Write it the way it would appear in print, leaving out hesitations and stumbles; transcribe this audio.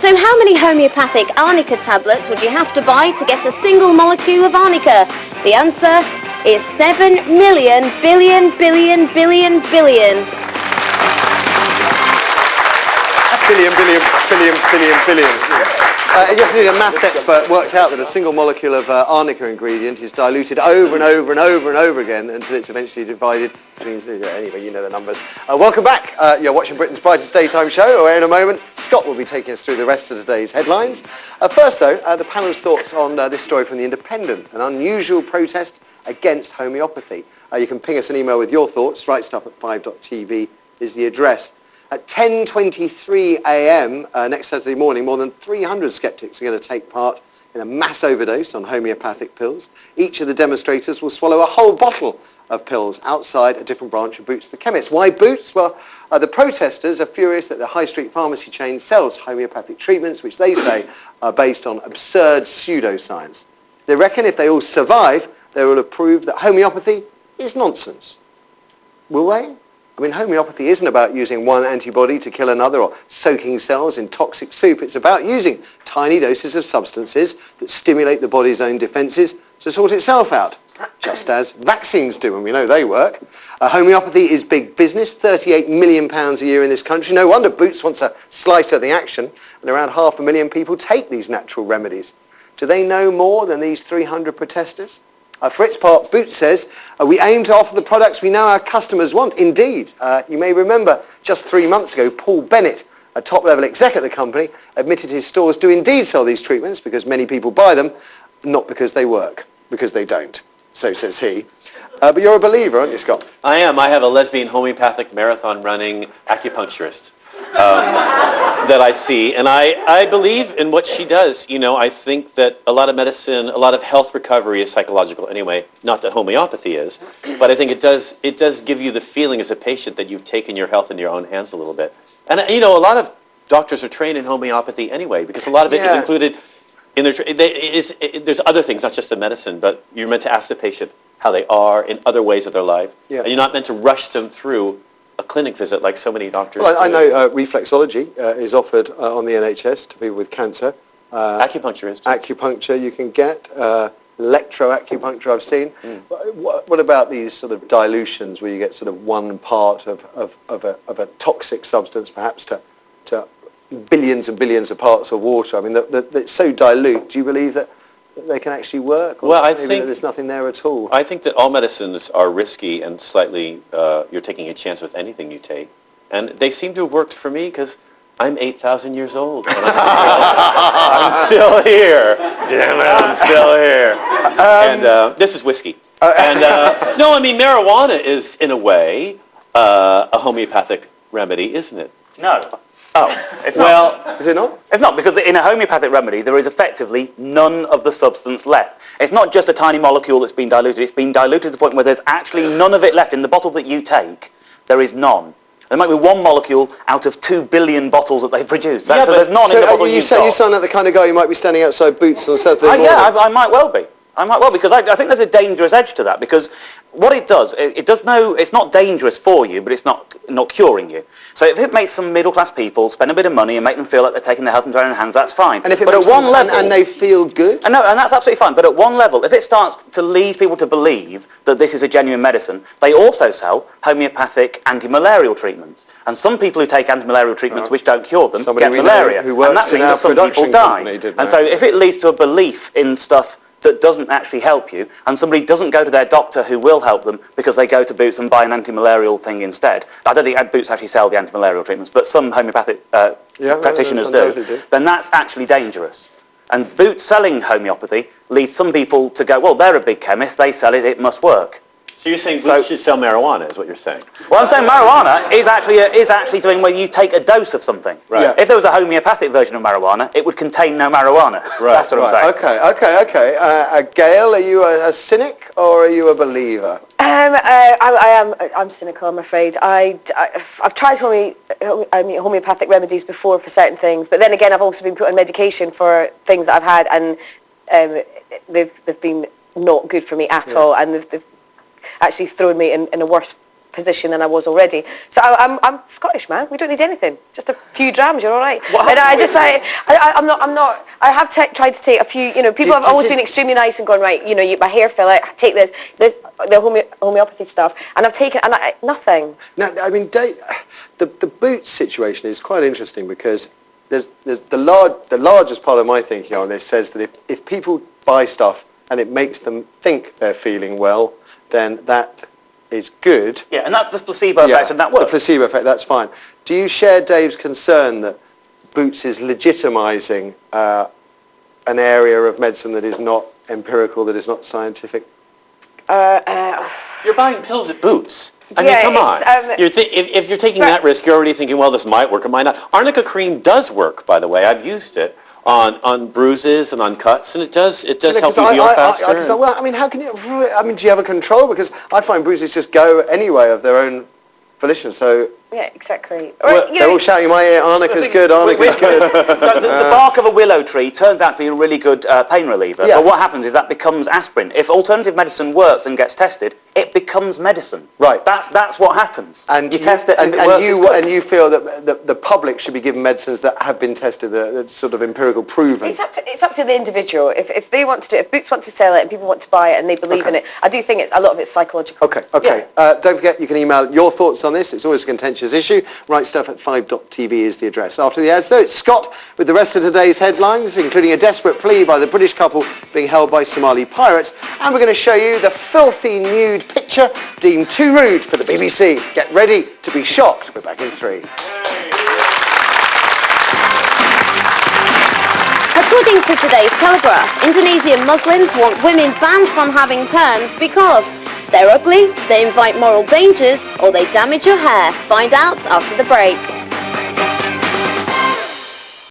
So how many homeopathic arnica tablets would you have to buy to get a single molecule of arnica? The answer is 7 million billion billion billion billion. Billion, billion, billion, billion, billion. I guess a maths expert worked out that a single molecule of arnica ingredient is diluted over and over and over and over again until it's eventually divided between, anyway, you know the numbers. Welcome back. You're watching Britain's Brightest Daytime Show, where in a moment Scott will be taking us through the rest of today's headlines. First though, the panel's thoughts on this story from The Independent, an unusual protest against homeopathy. You can ping us an email with your thoughts. wrightstuff@5.tv is the address. At 10:23 a.m. Next Saturday morning, more than 300 skeptics are going to take part in a mass overdose on homeopathic pills. Each of the demonstrators will swallow a whole bottle of pills outside a different branch of Boots the Chemist. Why Boots? Well, the protesters are furious that the high street pharmacy chain sells homeopathic treatments, which they say are based on absurd pseudoscience. They reckon if they all survive, they will have proved that homeopathy is nonsense. Will they? I mean, homeopathy isn't about using one antibody to kill another or soaking cells in toxic soup. It's about using tiny doses of substances that stimulate the body's own defences to sort itself out, just as vaccines do, and we know they work. Homeopathy is big business, £38 million a year in this country. No wonder Boots wants a slice of the action, and around 500,000 people take these natural remedies. Do they know more than these 300 protesters? For its part, Boots says, we aim to offer the products we know our customers want. Indeed, you may remember just 3 months ago, Paul Bennett, a top-level exec at the company, admitted his stores do indeed sell these treatments because many people buy them, not because they work, because they don't. So says he. But you're a believer, aren't you, Scott? I am. I have a lesbian homeopathic marathon running acupuncturist that I see, and I believe in what she does. You know, I think that a lot of medicine, a lot of health recovery is psychological anyway, not that homeopathy is, but I think it does give you the feeling as a patient that you've taken your health in your own hands a little bit. And you know, a lot of doctors are trained in homeopathy anyway, because a lot of it is included in their there's other things, not just the medicine, but you're meant to ask the patient how they are in other ways of their life, and you're not meant to rush them through a clinic visit like so many doctors do. I know reflexology is offered on the NHS to people with cancer. Acupuncture is too. Acupuncture you can get, electroacupuncture I've seen. What about these sort of dilutions where you get sort of one part of a toxic substance perhaps to billions and billions of parts of water? I mean, it's so dilute. Do you believe that they can actually work? Or well, I maybe think there's nothing there at all. I think that all medicines are risky and slightly, you're taking a chance with anything you take. And they seem to have worked for me because I'm 8,000 years old. And I'm still here. Damn it, I'm still here. And this is whiskey. And no, I mean, marijuana is, in a way, a homeopathic remedy, isn't it? No. Oh, it's not. Is it not? It's not, because in a homeopathic remedy, there is effectively none of the substance left. It's not just a tiny molecule that's been diluted. It's been diluted to the point where there's actually none of it left. In the bottle that you take, there is none. There might be one molecule out of 2 billion bottles that they produce. So there's none in the bottle you sound like the kind of guy who might be standing outside Boots on Saturday morning. Yeah, I might well be. I might well, because I think there's a dangerous edge to that, because what it does know it's not dangerous for you, but it's not curing you. So if it makes some middle-class people spend a bit of money and make them feel like they're taking their health into their own hands, that's fine. And if it makes them, and they feel good? No, and that's absolutely fine. But at one level, if it starts to lead people to believe that this is a genuine medicine, they also sell homeopathic anti-malarial treatments. And some people who take anti-malarial treatments which don't cure them get malaria. Who works and that means that some people die. And so if it leads to a belief in stuff that doesn't actually help you, and somebody doesn't go to their doctor who will help them because they go to Boots and buy an anti-malarial thing instead. I don't think Boots actually sell the anti-malarial treatments, but some homeopathic practitioners do. Then that's actually dangerous. And Boots selling homeopathy leads some people to go, well, they're a big chemist, they sell it, it must work. So you're saying Boots should sell marijuana, is what you're saying? Well, I'm saying marijuana is actually something where you take a dose of something. Right. Yeah. If there was a homeopathic version of marijuana, it would contain no marijuana. Right. That's what I'm saying. Okay. Gail, are you a cynic or are you a believer? I'm cynical, I'm afraid. I've tried homeopathic remedies before for certain things, but then again, I've also been put on medication for things that I've had, and they've been not good for me at all, and they've actually thrown me in a worse position than I was already. So I'm Scottish, man. We don't need anything. Just a few drams, you're all right. And I have tried to take a few, people have always been extremely nice and gone, right, my hair fell out, take this, the homeopathy stuff, and I've taken, nothing. Now, I mean, Dave, the boots situation is quite interesting because there's the largest part of my thinking on this says that if people buy stuff and it makes them think they're feeling well, then that is good. Yeah, and that's the placebo effect, and that works. The placebo effect, that's fine. Do you share Dave's concern that Boots is legitimising an area of medicine that is not empirical, that is not scientific? You're buying pills at Boots. I mean, come on. If you're taking that risk, you're already thinking, well, this might work or might not. Arnica cream does work, by the way. I've used it on bruises and on cuts, and it does help you heal faster. Well, I mean, how can you? I mean, do you have a control? Because I find bruises just go anyway of their own volition. So yeah, exactly. They're all shouting in my ear, Arnica's good, Arnica's good. The bark of a willow tree turns out to be a really good pain reliever. Yeah. But what happens is that becomes aspirin. If alternative medicine works and gets tested, it becomes medicine. Right. That's what happens. And you test it, and you feel that the public should be given medicines that have been tested, that sort of empirical proven. It's up to the individual. If they want to do it, if Boots want to sell it and people want to buy it and they believe in it, I do think a lot of it's psychological. Okay. Yeah. Don't forget, you can email your thoughts on this. It's always a contentious issue. WrightStuff@5.tv is the address. After the ads, though, it's Scott with the rest of today's headlines, including a desperate plea by the British couple being held by Somali pirates, and we're going to show you the filthy nude picture deemed too rude for the BBC. Get ready to be shocked. We're back in 3. According to today's Telegraph, Indonesian Muslims want women banned from having perms because they're ugly, they invite moral dangers, or they damage your hair. Find out after the break.